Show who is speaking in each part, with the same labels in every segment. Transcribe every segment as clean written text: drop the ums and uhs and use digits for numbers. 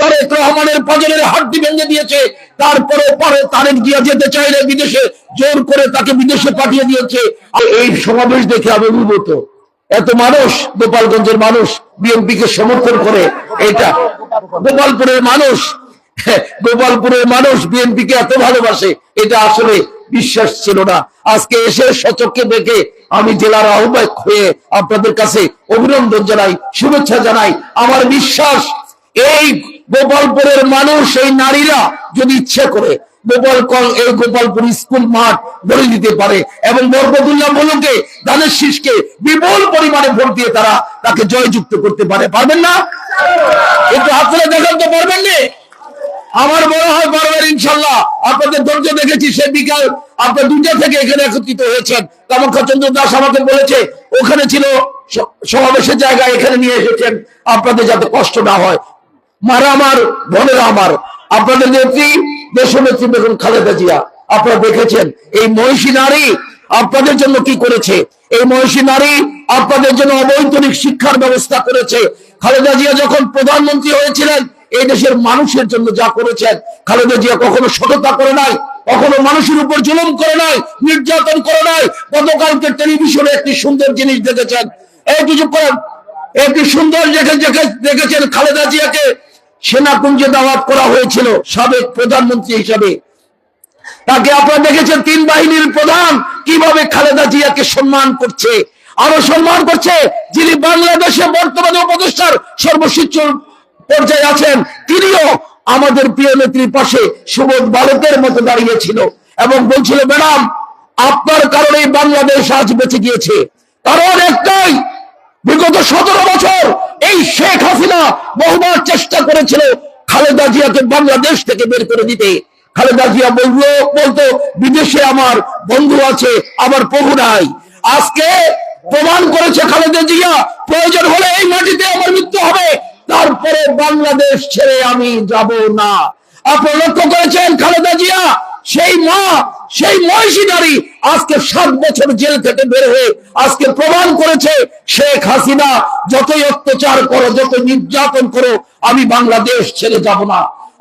Speaker 1: তারেক রহমানের পাঁজরের হাড্ডি ভেঙে দিয়েছে, তারপরে পরে তারেক জিয়া যেতে চাইলে বিদেশে জোর করে তাকে বিদেশে পাঠিয়ে দিয়েছে। এই সমাবেশ দেখে আমি অভিভূত। এত মানুষ, গোপালগঞ্জের মানুষ বিএনপিকে সমর্থন করে, এটা গোপালপুরের মানুষ বিএনপিকে এত ভালোবাসে, এটা আসলে বিশ্বাস ছিল না। আজকে এসে সচক্ষে দেখে আমি জেলার আহ্বায়ক হয়ে আপনাদের কাছে অভিনন্দন জানাই, শুভেচ্ছা জানাই। আমার বিশ্বাস এই গোপালপুরের মানুষ, এই নারীরা যদি ইচ্ছে করে গোপালপুর স্কুল মাঠ গড়ে দিতে পারে এবং বরকতুল্লাহ মুলুকে ধানের শীষকে বিপুল পরিমাণে ভোট দিয়ে তাকে জয়যুক্ত করতে পারে। পারবেন না? একটু হাত তুলে দেখাতে পারবেন না? আমার মনে হয় পারবেন ইনশাল্লাহ। আপনাদের ধৈর্য দেখেছি, সে বিকাল আপনার 2টা থেকে এখানে একত্রিত হয়েছেন। কামাখ্যা চন্দ্র দাস আমাকে বলেছে ওখানে ছিল সমাবেশের জায়গা, এখানে নিয়ে এসেছেন আপনাদের যাতে কষ্ট না হয়। মারা আমার, বোনেরা আমার, আপনাদের নেত্রী দেশনেত্রী বেগম খালেদা জিয়া, আপনারা দেখেছেন এই মহিষী নারী আপনাদের জন্য কি করেছে। এই মহিষী নারী আপনাদের জন্য অবৈতনিক শিক্ষার ব্যবস্থা করেছে। খালেদা জিয়া যখন প্রধানমন্ত্রী হয়েছিলেন এই দেশের মানুষের জন্য যা করেছেন, খালেদা জিয়া কখনো সততা করে নাই, কখনো মানুষের উপর জুলুম করে নাই, নির্যাতন করে নাই। গতকালকে টেলিভিশনে একটি সুন্দর জিনিস দেখেছেন, এই কিছু করেন, একটি সুন্দর দেখেছেন খালেদা জিয়াকে সেনাকুঞ্জে দাওয়াত করা হয়েছিল সাবেক প্রধানমন্ত্রী হিসাবে। তাকে আপনারা দেখেছেন 3 বাহিনীর প্রধান কিভাবে খালেদা জিয়াকে সম্মান করছে, আরো সম্মান করছে। যিনি বাংলাদেশে বর্তমানে উপদেষ্টার সর্বোচ্চ পর্যায়ে আছেন, তিনিও আমাদের প্রিয় নেত্রীর পাশে সুবোধ বালকের মতো দাঁড়িয়েছিল এবং বলছিল, ম্যাডাম আপনার কারণে বাংলাদেশ আজ বেঁচে গিয়েছে। কারণ একটাই, বিগত 17 বছর এই শেখ হাসিনা বহুবার চেষ্টা করেছিল খালেদা জিয়াকে বাংলাদেশ থেকে বের করে দিতে। খালেদা জিয়া বলতো বিদেশে আমার বন্ধু আছে, আমার প্রভু নাই। আজকে প্রমাণ করেছে খালেদা জিয়া, প্রয়োজন হলে এই মাটিতে আমার মৃত্যু হবে, তারপরে বাংলাদেশ ছেড়ে আমি যাব না। আপনারা লক্ষ্য করেছেন খালেদা জিয়া সেই মা, সেই মহিষী নারী আজকে 7 বছর জেল থেকে বের হয়ে আজকে প্রমাণ করেছে শেখ হাসিনা যতই অত্যাচার করো, যত নির্যাতন করো, আমি বাংলাদেশ ছেড়ে যাব না।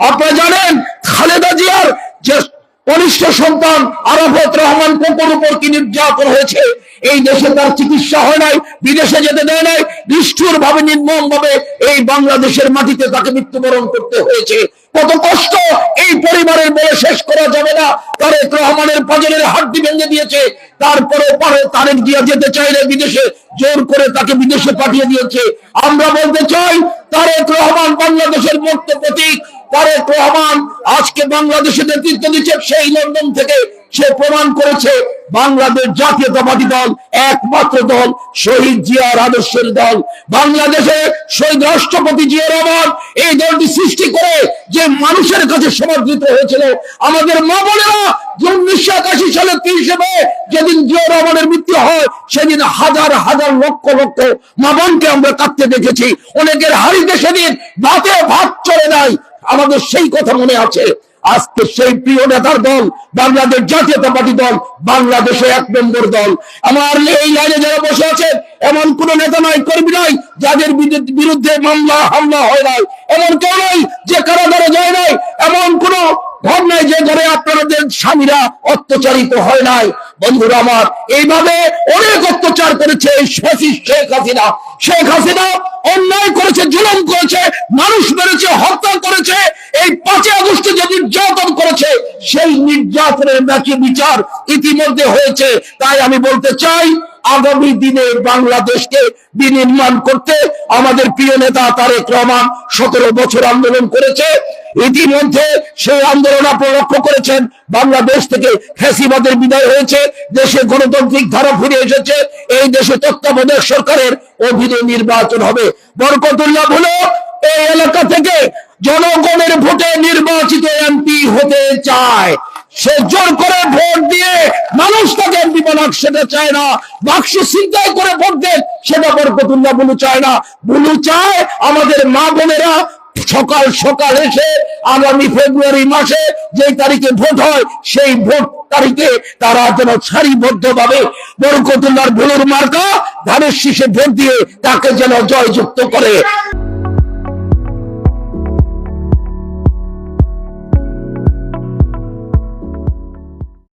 Speaker 1: আপনারা জানেন খালেদা জিয়ার যে কনিষ্ঠ সন্তান আরাফাত রহমান কোকোর উপর কি নির্যাতন হয়েছে। এই দেশে তার চিকিৎসা হয় নাই, বিদেশে যেতে দেয় নাই, নিষ্ঠুর ভাবে নির্মম ভাবে এই বাংলাদেশের মাটিতে তাকে মৃত্যুবরণ করতে হয়েছে। কত কষ্ট এই পরিবারের বলে শেষ করা যাবে না। তারেক রহমানের পাঁজরের হাড্ডি ভেঙে দিয়েছে, তারপরে পরে তারেক জিয়া যেতে চাইলে বিদেশে জোর করে তাকে বিদেশে পাঠিয়ে দিয়েছে। আমরা বলতে চাই তারেক রহমান বাংলাদেশের মূর্ত প্রতীক। তারেক রহমান আজকে বাংলাদেশে নেতৃত্ব দিচ্ছে সেই লন্ডন থেকে। সে প্রমাণ করেছে বাংলাদেশ জাতীয়তাবাদী দল একমাত্র দল, শহীদ জিয়ার আদর্শের দল। বাংলাদেশে শহীদ রাষ্ট্রপতি জিয়া রহমান এই দলটি সৃষ্টি করে যে মানুষের কাছে সমর্থিত হয়েছিল। আমাদের মা বোনেরা 1981 সালে 30 মে যেদিন জিয়া রহমানের মৃত্যু হয়, সেদিন হাজার হাজার লক্ষ লক্ষ মা বোনকে আমরা কাঁদতে দেখেছি। অনেকের হাড়িতে সেদিন ভাত চলে নাই, আমাদের সেই কথা মনে আছে। আজকে সেই প্রিয় নেতার দল বাংলাদেশ জাতীয়তাবাদী দল, বাংলাদেশে 1 নম্বর দল। আমার এই লাইনে যারা বসে আছেন এমন কোন নেতা নাই, কর্মী নাই যাদের বিরুদ্ধে মামলা হামলা হয় নাই, এমন কেউ নাই যে কারাগারে যায় নাই, এমন কোন ঘর নাই যে ঘরে আপনাদের স্বামীরা অত্যাচারিত হয় নাই। বন্ধুরা আমার, এইভাবে অনেক অত্যাচার করেছে এই শেখ হাসিনা। শেখ হাসিনা অন্যায় করেছে, জুলুম করেছে, মানুষ মেরেছে, হত্যা করেছে। এই 5 আগস্টে যে নির্যাতন করেছে সেই নির্যাতনের নাকি বিচার ইতিমধ্যে হয়েছে। তাই আমি বলতে চাই আগামী দিনে বাংলাদেশকে বিনির্মাণ করতে আমাদের প্রিয় নেতা তারেক রহমান 17 বছর আন্দোলন করেছে। ইতিমধ্যে সেই আন্দোলন আপনারা লক্ষ্য করেছেন, বাংলাদেশ থেকে ফ্যাসিবাদের বিদায় হয়েছে, দেশে গণতান্ত্রিক ধারা ফিরে এসেছে। এই দেশে তত্ত্বাবধায়ক সরকারের অধীনে নির্বাচন হবে। বরকতুল্লাহ ভুলো এই এলাকা থেকে জনগণের ভোটে নির্বাচিত এমপি হতে চায়। সে জোর করে ভোট দিয়ে মানুষ তাকে এমপি বানাক সেটা চায় না। বাক্স ছিনতাই করে ভোট দেন সেটা বরকতুল্লাহ বুলু চায় না। বুলু চায় আমাদের মা বোনেরা সকাল সকাল এসে আগামী ফেব্রুয়ারি মাসে যে তারিখে ভোট হয় সেই ভোট তারিখে তারা যেন সারিবদ্ধ ভাবে বরকতুল্লাহর বুলুর মার্কা ধানের শীষে ভোট দিয়ে তাকে যেন জয়যুক্ত করে।